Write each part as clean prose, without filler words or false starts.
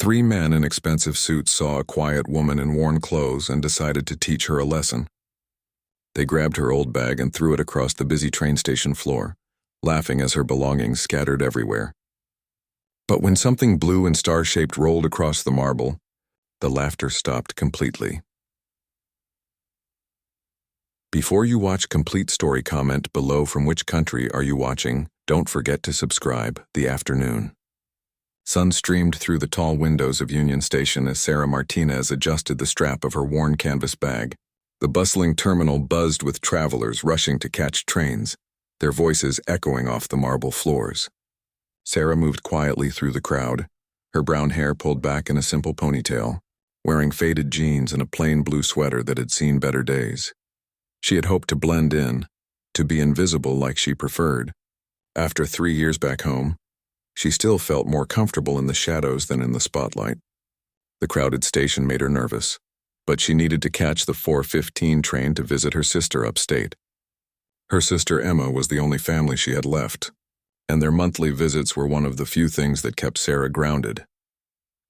Three men in expensive suits saw a quiet woman in worn clothes and decided to teach her a lesson. They grabbed her old bag and threw it across the busy train station floor, laughing as her belongings scattered everywhere. But when something blue and star-shaped rolled across the marble, the laughter stopped completely. Before you watch complete story, comment below from which country are you watching. Don't forget to subscribe. The afternoon sun streamed through the tall windows of Union Station as Sarah Martinez adjusted the strap of her worn canvas bag. The bustling terminal buzzed with travelers rushing to catch trains, their voices echoing off the marble floors. Sarah moved quietly through the crowd, her brown hair pulled back in a simple ponytail, wearing faded jeans and a plain blue sweater that had seen better days. She had hoped to blend in, to be invisible like she preferred. After 3 years back home, she still felt more comfortable in the shadows than in the spotlight. The crowded station made her nervous, but she needed to catch the 4:15 train to visit her sister upstate. Her sister Emma was the only family she had left, and their monthly visits were one of the few things that kept Sarah grounded.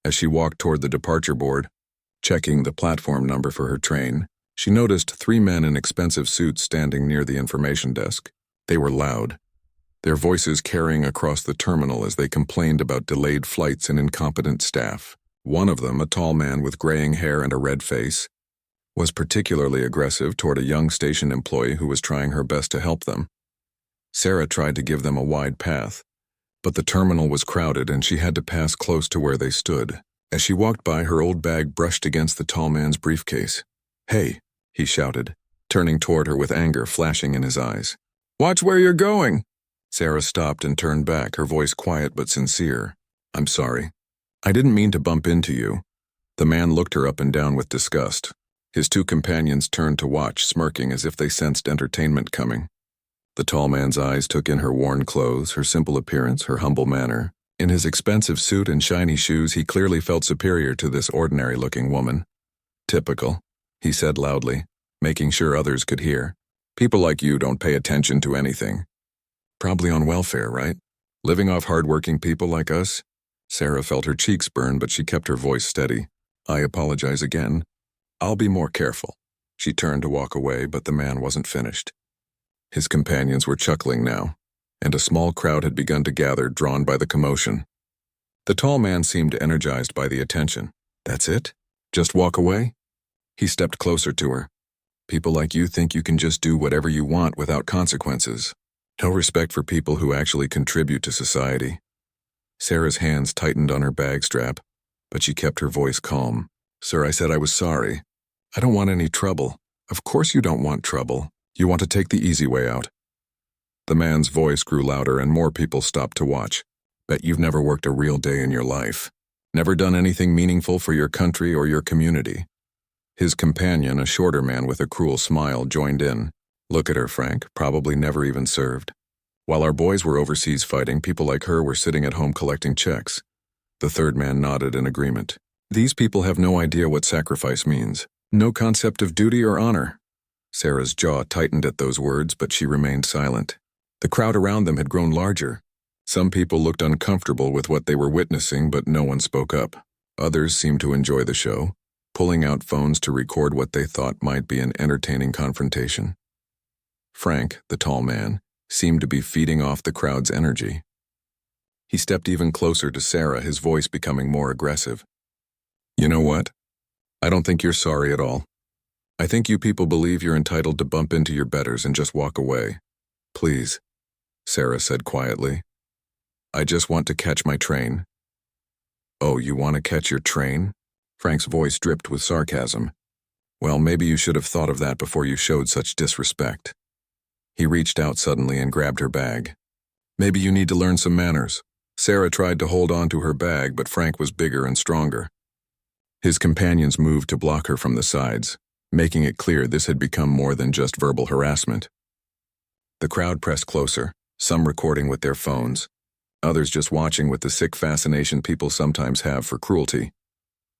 As she walked toward the departure board, checking the platform number for her train, she noticed 3 men in expensive suits standing near the information desk. They were loud, their voices carrying across the terminal as they complained about delayed flights and incompetent staff. One of them, a tall man with graying hair and a red face, was particularly aggressive toward a young station employee who was trying her best to help them. Sarah tried to give them a wide path, but the terminal was crowded and she had to pass close to where they stood. As she walked by, her old bag brushed against the tall man's briefcase. "Hey," he shouted, turning toward her with anger flashing in his eyes. "Watch where you're going!" Sarah stopped and turned back, her voice quiet but sincere. "I'm sorry. I didn't mean to bump into you." The man looked her up and down with disgust. His 2 companions turned to watch, smirking as if they sensed entertainment coming. The tall man's eyes took in her worn clothes, her simple appearance, her humble manner. In his expensive suit and shiny shoes, he clearly felt superior to this ordinary-looking woman. "Typical," he said loudly, making sure others could hear. "People like you don't pay attention to anything. Probably on welfare, right? Living off hard-working people like us?" Sarah felt her cheeks burn, but she kept her voice steady. "I apologize again. I'll be more careful." She turned to walk away, but the man wasn't finished. His companions were chuckling now, and a small crowd had begun to gather, drawn by the commotion. The tall man seemed energized by the attention. "That's it? Just walk away?" He stepped closer to her. "People like you think you can just do whatever you want without consequences. No respect for people who actually contribute to society." Sarah's hands tightened on her bag strap, but she kept her voice calm. "Sir, I said I was sorry. I don't want any trouble." "Of course you don't want trouble. You want to take the easy way out." The man's voice grew louder and more people stopped to watch. "Bet you've never worked a real day in your life. Never done anything meaningful for your country or your community." His companion, a shorter man with a cruel smile, joined in. "Look at her, Frank, probably never even served. While our boys were overseas fighting, people like her were sitting at home collecting checks." The third man nodded in agreement. "These people have no idea what sacrifice means. No concept of duty or honor." Sarah's jaw tightened at those words, but she remained silent. The crowd around them had grown larger. Some people looked uncomfortable with what they were witnessing, but no one spoke up. Others seemed to enjoy the show, pulling out phones to record what they thought might be an entertaining confrontation. Frank, the tall man, seemed to be feeding off the crowd's energy. He stepped even closer to Sarah, his voice becoming more aggressive. "You know what? I don't think you're sorry at all. I think you people believe you're entitled to bump into your betters and just walk away. Please," Sarah said quietly. "I just want to catch my train." "Oh, you want to catch your train?" Frank's voice dripped with sarcasm. "Well, maybe you should have thought of that before you showed such disrespect." He reached out suddenly and grabbed her bag. "Maybe you need to learn some manners." Sarah tried to hold on to her bag, but Frank was bigger and stronger. His companions moved to block her from the sides, making it clear this had become more than just verbal harassment. The crowd pressed closer, some recording with their phones, others just watching with the sick fascination people sometimes have for cruelty.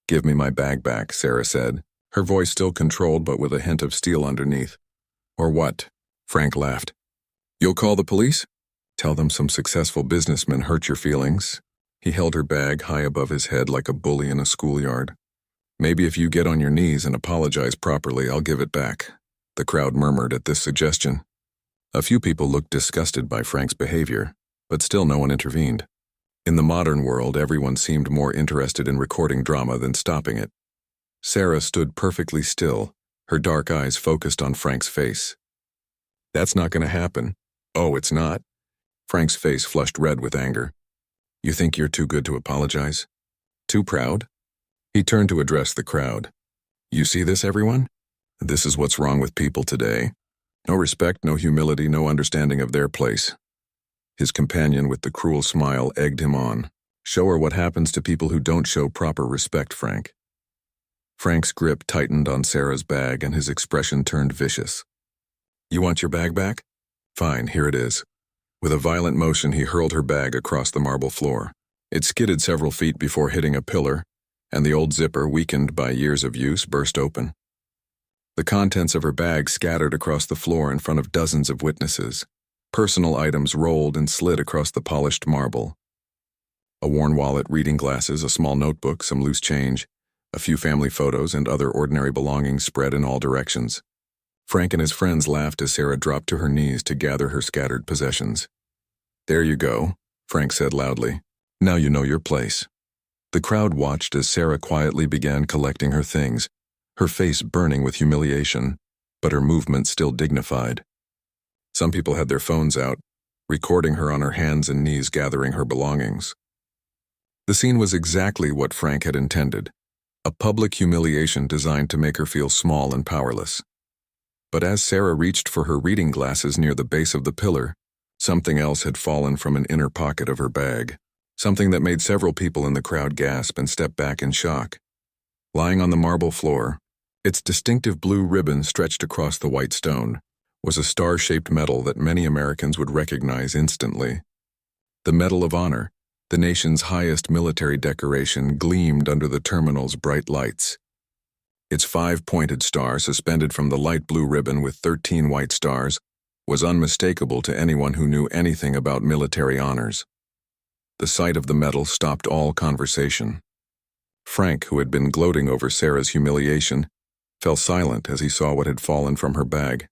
"Give me my bag back," Sarah said, her voice still controlled but with a hint of steel underneath. "Or what?" Frank laughed. "You'll call the police? Tell them some successful businessman hurt your feelings? He held her bag high above his head like a bully in a schoolyard. "Maybe if you get on your knees and apologize properly, I'll give it back," the crowd murmured at this suggestion. A few people looked disgusted by Frank's behavior, but still no one intervened. In the modern world, everyone seemed more interested in recording drama than stopping it. Sarah stood perfectly still, her dark eyes focused on Frank's face. "That's not going to happen." "Oh, it's not?" Frank's face flushed red with anger. "You think you're too good to apologize? Too proud?" He turned to address the crowd. "You see this, everyone? This is what's wrong with people today. No respect, no humility, no understanding of their place." His companion with the cruel smile egged him on. "Show her what happens to people who don't show proper respect, Frank." Frank's grip tightened on Sarah's bag and his expression turned vicious. "You want your bag back? Fine, here it is." With a violent motion, he hurled her bag across the marble floor. It skidded several feet before hitting a pillar, and the old zipper, weakened by years of use, burst open. The contents of her bag scattered across the floor in front of dozens of witnesses. Personal items rolled and slid across the polished marble. A worn wallet, reading glasses, a small notebook, some loose change, a few family photos, and other ordinary belongings spread in all directions. Frank and his friends laughed as Sarah dropped to her knees to gather her scattered possessions. "There you go," Frank said loudly. "Now you know your place." The crowd watched as Sarah quietly began collecting her things, her face burning with humiliation, but her movement still dignified. Some people had their phones out, recording her on her hands and knees gathering her belongings. The scene was exactly what Frank had intended, a public humiliation designed to make her feel small and powerless. But as Sarah reached for her reading glasses near the base of the pillar, something else had fallen from an inner pocket of her bag, something that made several people in the crowd gasp and step back in shock. Lying on the marble floor, its distinctive blue ribbon stretched across the white stone, was a star-shaped medal that many Americans would recognize instantly. The Medal of Honor, the nation's highest military decoration, gleamed under the terminal's bright lights. Its 5-pointed star, suspended from the light blue ribbon with 13 white stars, was unmistakable to anyone who knew anything about military honors. The sight of the medal stopped all conversation. Frank, who had been gloating over Sarah's humiliation, fell silent as he saw what had fallen from her bag.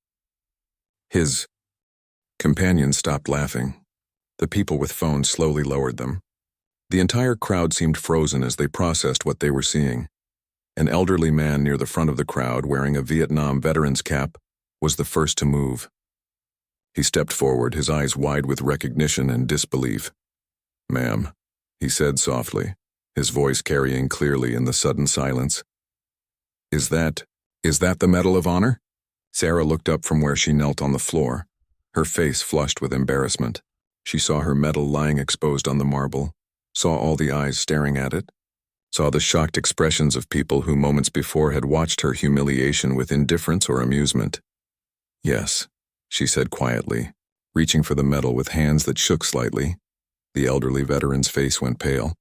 His companions stopped laughing. The people with phones slowly lowered them. The entire crowd seemed frozen as they processed what they were seeing. An elderly man near the front of the crowd, wearing a Vietnam veteran's cap, was the first to move. He stepped forward, his eyes wide with recognition and disbelief. "Ma'am," he said softly, his voice carrying clearly in the sudden silence. Is that the Medal of Honor?" Sarah looked up from where she knelt on the floor, her face flushed with embarrassment. She saw her medal lying exposed on the marble, saw all the eyes staring at it, saw the shocked expressions of people who moments before had watched her humiliation with indifference or amusement. "Yes," she said quietly, reaching for the medal with hands that shook slightly. The elderly veteran's face went pale.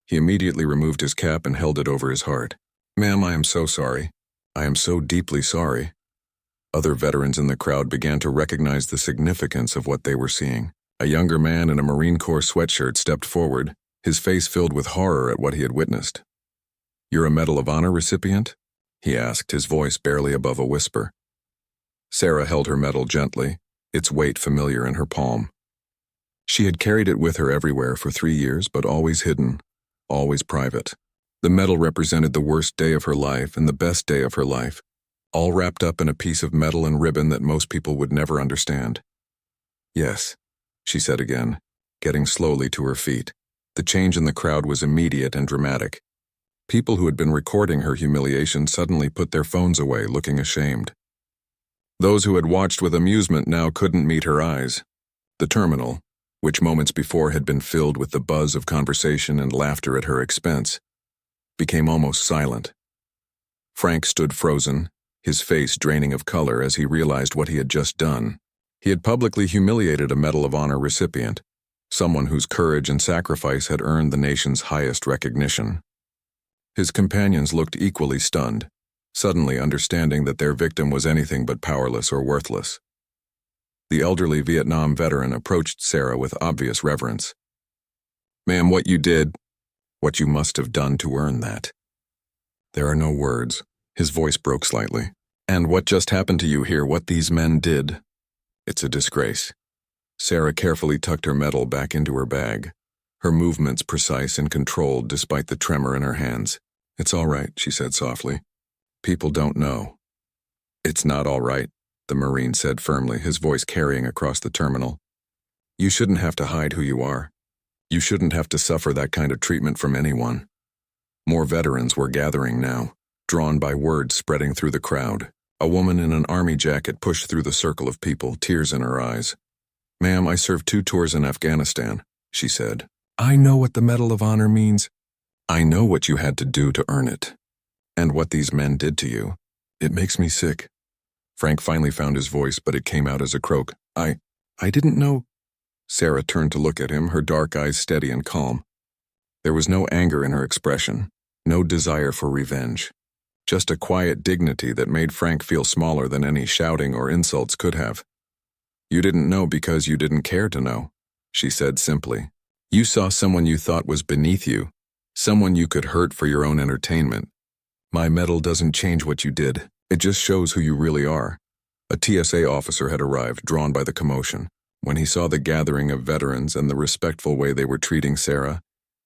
He immediately removed his cap and held it over his heart. "Ma'am, I am so sorry. I am so deeply sorry." Other veterans in the crowd began to recognize the significance of what they were seeing. A younger man in a Marine Corps sweatshirt stepped forward, his face filled with horror at what he had witnessed. "You're a Medal of Honor recipient?" he asked, his voice barely above a whisper. Sarah held her medal gently, its weight familiar in her palm. She had carried it with her everywhere for 3 years, but always hidden, always private. The medal represented the worst day of her life and the best day of her life, all wrapped up in a piece of metal and ribbon that most people would never understand. "Yes," she said again, getting slowly to her feet. The change in the crowd was immediate and dramatic. People who had been recording her humiliation suddenly put their phones away, looking ashamed. Those who had watched with amusement now couldn't meet her eyes. The terminal, which moments before had been filled with the buzz of conversation and laughter at her expense, became almost silent. Frank stood frozen, his face draining of color as he realized what he had just done. He had publicly humiliated a Medal of Honor recipient, someone whose courage and sacrifice had earned the nation's highest recognition. His companions looked equally stunned, suddenly understanding that their victim was anything but powerless or worthless. The elderly Vietnam veteran approached Sarah with obvious reverence. Ma'am, what you did, what you must have done to earn that. There are no words. His voice broke slightly. And what just happened to you here, what these men did, it's a disgrace. Sarah carefully tucked her medal back into her bag, her movements precise and controlled despite the tremor in her hands. It's all right, she said softly. People don't know. It's not all right, the Marine said firmly, his voice carrying across the terminal. You shouldn't have to hide who you are. You shouldn't have to suffer that kind of treatment from anyone. More veterans were gathering now, drawn by words spreading through the crowd. A woman in an army jacket pushed through the circle of people, tears in her eyes. Ma'am, I served 2 tours in Afghanistan, she said. I know what the Medal of Honor means. I know what you had to do to earn it. And what these men did to you. It makes me sick. Frank finally found his voice, but it came out as a croak. I didn't know. Sarah turned to look at him, her dark eyes steady and calm. There was no anger in her expression, no desire for revenge. Just a quiet dignity that made Frank feel smaller than any shouting or insults could have. You didn't know because you didn't care to know, she said simply. You saw someone you thought was beneath you, someone you could hurt for your own entertainment. My medal doesn't change what you did, it just shows who you really are. A TSA officer had arrived, drawn by the commotion. When he saw the gathering of veterans and the respectful way they were treating Sarah,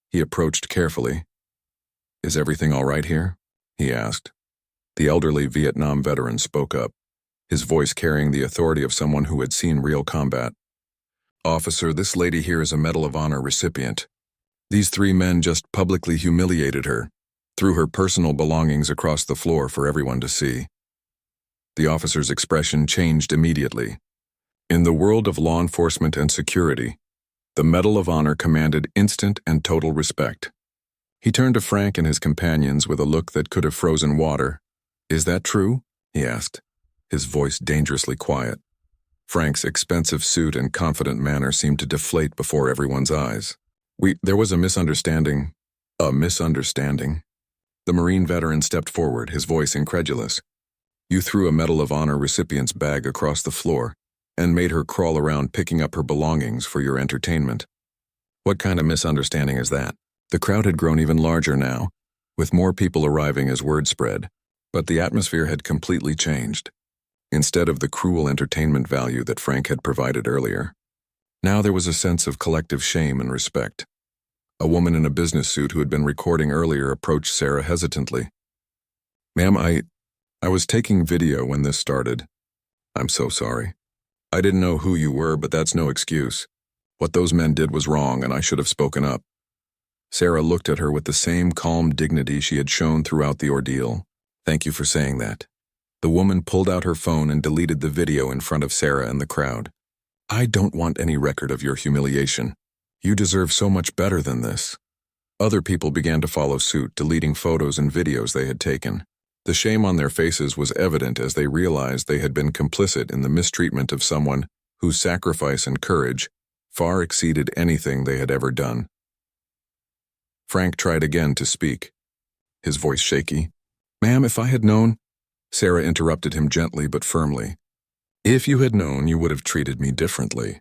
he approached carefully. Is everything all right here? He asked. The elderly Vietnam veteran spoke up, his voice carrying the authority of someone who had seen real combat. Officer, this lady here is a Medal of Honor recipient. These 3 men just publicly humiliated her, threw her personal belongings across the floor for everyone to see. The officer's expression changed immediately. In the world of law enforcement and security, the Medal of Honor commanded instant and total respect. He turned to Frank and his companions with a look that could have frozen water. Is that true? He asked, his voice dangerously quiet. Frank's expensive suit and confident manner seemed to deflate before everyone's eyes. There was a misunderstanding. A misunderstanding? The Marine veteran stepped forward, his voice incredulous. You threw a Medal of Honor recipient's bag across the floor and made her crawl around picking up her belongings for your entertainment. What kind of misunderstanding is that? The crowd had grown even larger now, with more people arriving as word spread, but the atmosphere had completely changed. Instead of the cruel entertainment value that Frank had provided earlier, now there was a sense of collective shame and respect. A woman in a business suit who had been recording earlier approached Sarah hesitantly. Ma'am, I was taking video when this started. I'm so sorry. I didn't know who you were, but that's no excuse. What those men did was wrong, and I should have spoken up. Sarah looked at her with the same calm dignity she had shown throughout the ordeal. Thank you for saying that. The woman pulled out her phone and deleted the video in front of Sarah and the crowd. I don't want any record of your humiliation. You deserve so much better than this. Other people began to follow suit, deleting photos and videos they had taken. The shame on their faces was evident as they realized they had been complicit in the mistreatment of someone whose sacrifice and courage far exceeded anything they had ever done. Frank tried again to speak, his voice shaky. Ma'am, if I had known... Sarah interrupted him gently but firmly. If you had known, you would have treated me differently.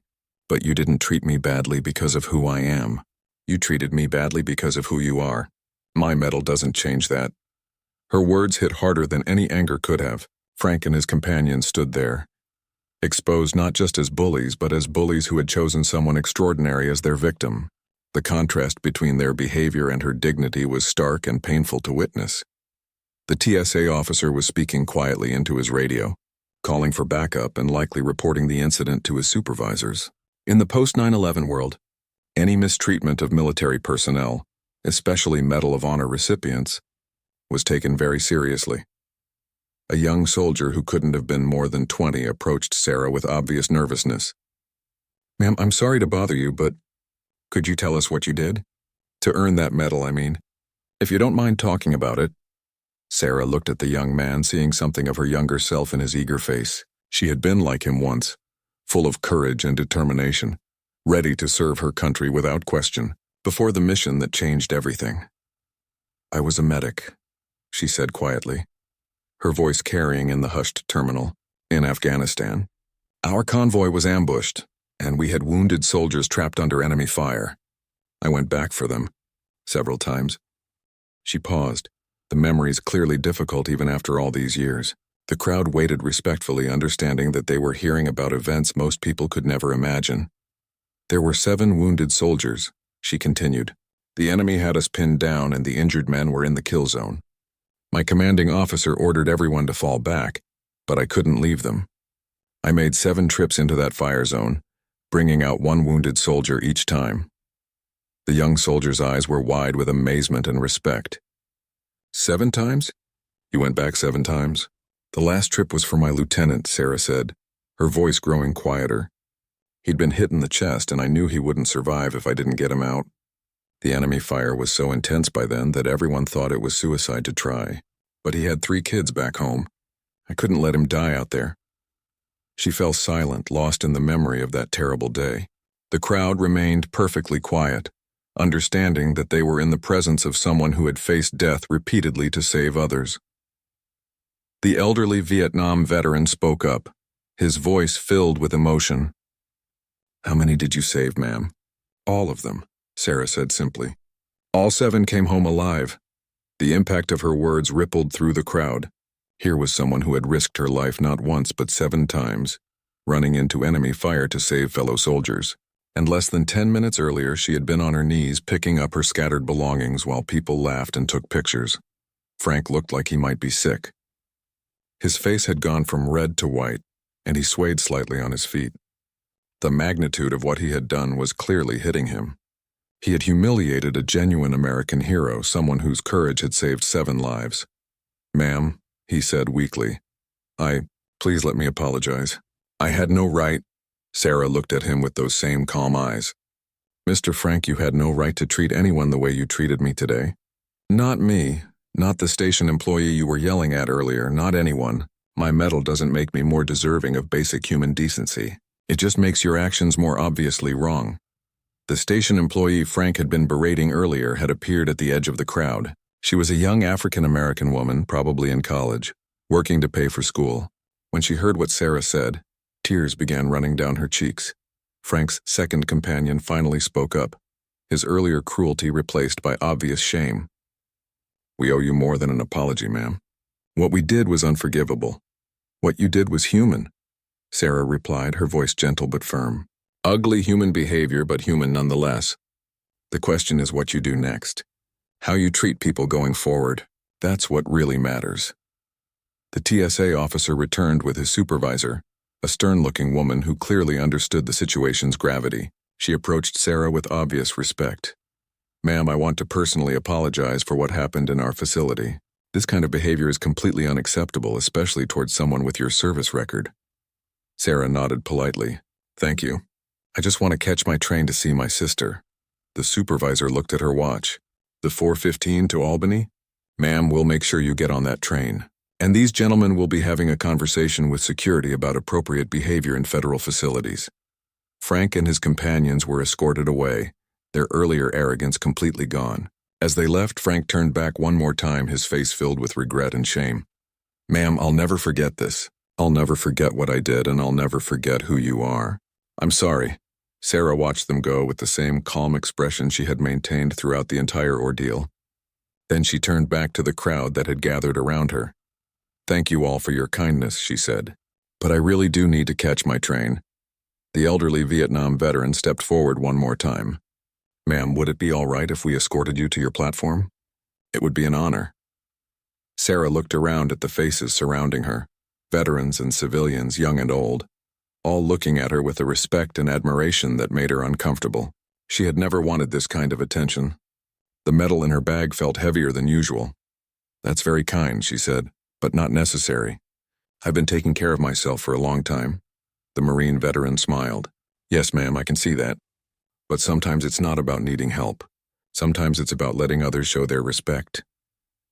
But you didn't treat me badly because of who I am. You treated me badly because of who you are. My medal doesn't change that. Her words hit harder than any anger could have. Frank and his companion stood there, exposed not just as bullies, but as bullies who had chosen someone extraordinary as their victim. The contrast between their behavior and her dignity was stark and painful to witness. The TSA officer was speaking quietly into his radio, calling for backup and likely reporting the incident to his supervisors. In the post-9/11 world, any mistreatment of military personnel, especially Medal of Honor recipients, was taken very seriously. A young soldier who couldn't have been more than 20 approached Sarah with obvious nervousness. Ma'am, I'm sorry to bother you, but could you tell us what you did? To earn that medal, I mean. If you don't mind talking about it. Sarah looked at the young man, seeing something of her younger self in his eager face. She had been like him once, full of courage and determination, ready to serve her country without question, before the mission that changed everything. I was a medic, she said quietly, her voice carrying in the hushed terminal, in Afghanistan. Our convoy was ambushed, and we had wounded soldiers trapped under enemy fire. I went back for them. Several times. She paused, the memories clearly difficult even after all these years. The crowd waited respectfully, understanding that they were hearing about events most people could never imagine. There were 7 wounded soldiers, she continued. The enemy had us pinned down and the injured men were in the kill zone. My commanding officer ordered everyone to fall back, but I couldn't leave them. I made 7 trips into that fire zone, bringing out 1 wounded soldier each time. The young soldier's eyes were wide with amazement and respect. 7 times? You went back 7 times? The last trip was for my lieutenant, Sarah said, her voice growing quieter. He'd been hit in the chest, and I knew he wouldn't survive if I didn't get him out. The enemy fire was so intense by then that everyone thought it was suicide to try. But he had 3 kids back home. I couldn't let him die out there. She fell silent, lost in the memory of that terrible day. The crowd remained perfectly quiet, understanding that they were in the presence of someone who had faced death repeatedly to save others. The elderly Vietnam veteran spoke up, his voice filled with emotion. How many did you save, ma'am? All of them, Sarah said simply. All 7 came home alive. The impact of her words rippled through the crowd. Here was someone who had risked her life not once but 7 times, running into enemy fire to save fellow soldiers. And less than 10 minutes earlier, she had been on her knees picking up her scattered belongings while people laughed and took pictures. Frank looked like he might be sick. His face had gone from red to white, and he swayed slightly on his feet. The magnitude of what he had done was clearly hitting him. He had humiliated a genuine American hero, someone whose courage had saved 7 lives. Ma'am, he said weakly. Please let me apologize. I had no right. Sarah looked at him with those same calm eyes. Mr. Frank, you had no right to treat anyone the way you treated me today. Not me. Not the station employee you were yelling at earlier, not anyone. My medal doesn't make me more deserving of basic human decency. It just makes your actions more obviously wrong. The station employee Frank had been berating earlier had appeared at the edge of the crowd. She was a young African-American woman, probably in college, working to pay for school. When she heard what Sarah said, tears began running down her cheeks. Frank's second companion finally spoke up, his earlier cruelty replaced by obvious shame. We owe you more than an apology, ma'am. What we did was unforgivable. What you did was human, Sarah replied, her voice gentle but firm. Ugly human behavior, but human nonetheless. The question is what you do next. How you treat people going forward. That's what really matters. The TSA officer returned with his supervisor, a stern-looking woman who clearly understood the situation's gravity. She approached Sarah with obvious respect. Ma'am, I want to personally apologize for what happened in our facility. This kind of behavior is completely unacceptable, especially towards someone with your service record. Sarah nodded politely. Thank you. I just want to catch my train to see my sister. The supervisor looked at her watch. The 4:15 to Albany? Ma'am, we'll make sure you get on that train. And these gentlemen will be having a conversation with security about appropriate behavior in federal facilities. Frank and his companions were escorted away, their earlier arrogance completely gone. As they left, Frank turned back one more time, his face filled with regret and shame. Ma'am, I'll never forget this. I'll never forget what I did, and I'll never forget who you are. I'm sorry. Sarah watched them go with the same calm expression she had maintained throughout the entire ordeal. Then she turned back to the crowd that had gathered around her. Thank you all for your kindness, she said. But I really do need to catch my train. The elderly Vietnam veteran stepped forward one more time. Ma'am, would it be all right if we escorted you to your platform? It would be an honor. Sarah looked around at the faces surrounding her, veterans and civilians, young and old, all looking at her with a respect and admiration that made her uncomfortable. She had never wanted this kind of attention. The metal in her bag felt heavier than usual. That's very kind, she said, but not necessary. I've been taking care of myself for a long time. The Marine veteran smiled. Yes, ma'am, I can see that. But sometimes it's not about needing help. Sometimes it's about letting others show their respect.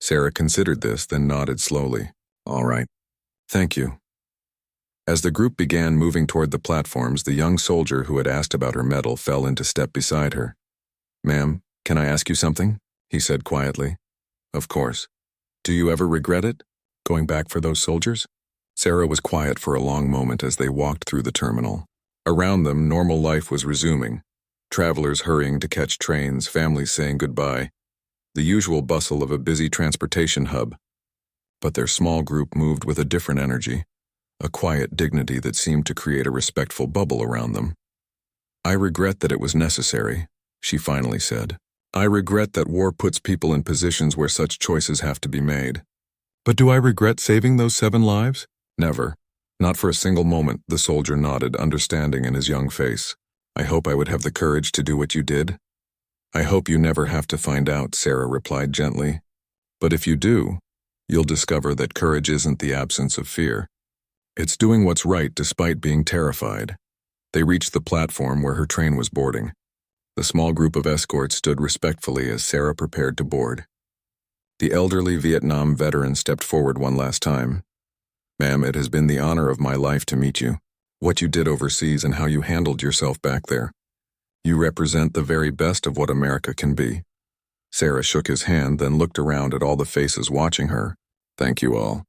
Sarah considered this, then nodded slowly. All right. Thank you. As the group began moving toward the platforms, the young soldier who had asked about her medal fell into step beside her. Ma'am, can I ask you something? He said quietly. Of course. Do you ever regret it? Going back for those soldiers? Sarah was quiet for a long moment as they walked through the terminal. Around them, normal life was resuming. Travelers hurrying to catch trains, families saying goodbye, the usual bustle of a busy transportation hub. But their small group moved with a different energy, a quiet dignity that seemed to create a respectful bubble around them. "I regret that it was necessary," she finally said. "I regret that war puts people in positions where such choices have to be made. But do I regret saving those 7 lives? Never. Not for a single moment," the soldier nodded, understanding in his young face. "I hope I would have the courage to do what you did." "I hope you never have to find out," Sarah replied gently. "But if you do, you'll discover that courage isn't the absence of fear. It's doing what's right despite being terrified." They reached the platform where her train was boarding. The small group of escorts stood respectfully as Sarah prepared to board. The elderly Vietnam veteran stepped forward one last time. "Ma'am, it has been the honor of my life to meet you. What you did overseas and how you handled yourself back there. You represent the very best of what America can be." Sarah shook his hand, then looked around at all the faces watching her. "Thank you all.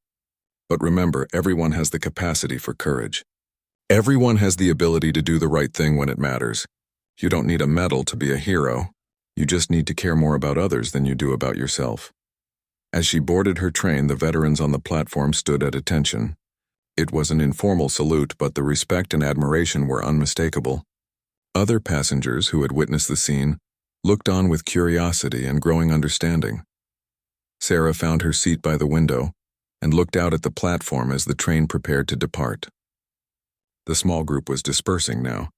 But remember, everyone has the capacity for courage. Everyone has the ability to do the right thing when it matters. You don't need a medal to be a hero. You just need to care more about others than you do about yourself." As she boarded her train, the veterans on the platform stood at attention. It was an informal salute, but the respect and admiration were unmistakable. Other passengers who had witnessed the scene looked on with curiosity and growing understanding. Sarah found her seat by the window and looked out at the platform as the train prepared to depart. The small group was dispersing now,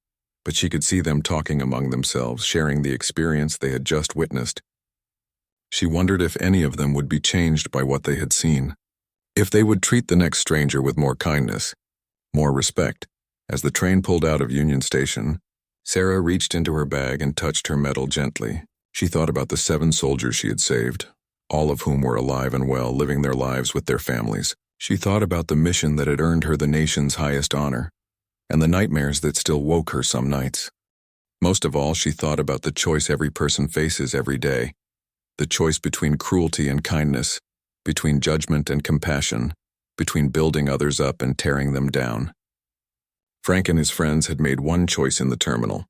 but she could see them talking among themselves, sharing the experience they had just witnessed. She wondered if any of them would be changed by what they had seen, if they would treat the next stranger with more kindness, more respect. As the train pulled out of Union Station, Sarah reached into her bag and touched her medal gently. She thought about the 7 soldiers she had saved, all of whom were alive and well, living their lives with their families. She thought about the mission that had earned her the nation's highest honor, and the nightmares that still woke her some nights. Most of all, she thought about the choice every person faces every day, the choice between cruelty and kindness, between judgment and compassion, between building others up and tearing them down. Frank and his friends had made one choice in the terminal.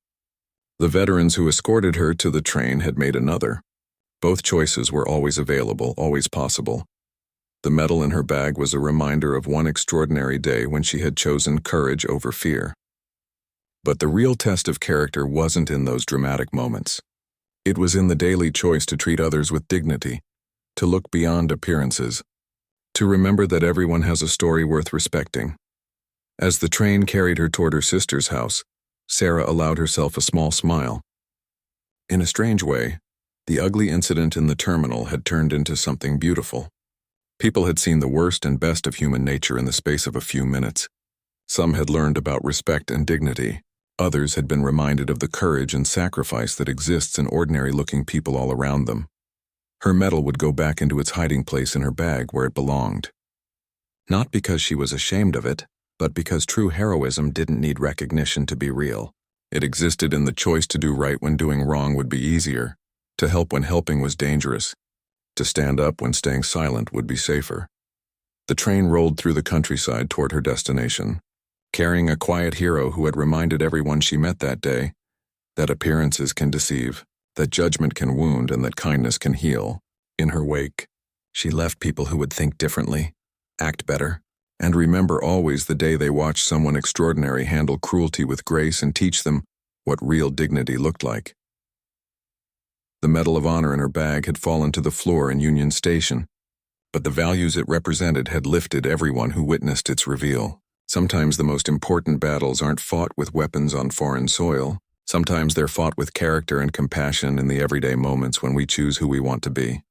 The veterans who escorted her to the train had made another. Both choices were always available, always possible. The medal in her bag was a reminder of one extraordinary day when she had chosen courage over fear. But the real test of character wasn't in those dramatic moments. It was in the daily choice to treat others with dignity, to look beyond appearances, to remember that everyone has a story worth respecting. As the train carried her toward her sister's house, Sarah allowed herself a small smile. In a strange way, the ugly incident in the terminal had turned into something beautiful. People had seen the worst and best of human nature in the space of a few minutes. Some had learned about respect and dignity. Others had been reminded of the courage and sacrifice that exists in ordinary-looking people all around them. Her medal would go back into its hiding place in her bag where it belonged. Not because she was ashamed of it, but because true heroism didn't need recognition to be real. It existed in the choice to do right when doing wrong would be easier, to help when helping was dangerous, to stand up when staying silent would be safer. The train rolled through the countryside toward her destination, carrying a quiet hero who had reminded everyone she met that day that appearances can deceive, that judgment can wound, and that kindness can heal. In her wake, she left people who would think differently, act better, and remember always the day they watched someone extraordinary handle cruelty with grace and teach them what real dignity looked like. The Medal of Honor in her bag had fallen to the floor in Union Station, but the values it represented had lifted everyone who witnessed its reveal. Sometimes the most important battles aren't fought with weapons on foreign soil. Sometimes they're fought with character and compassion in the everyday moments when we choose who we want to be.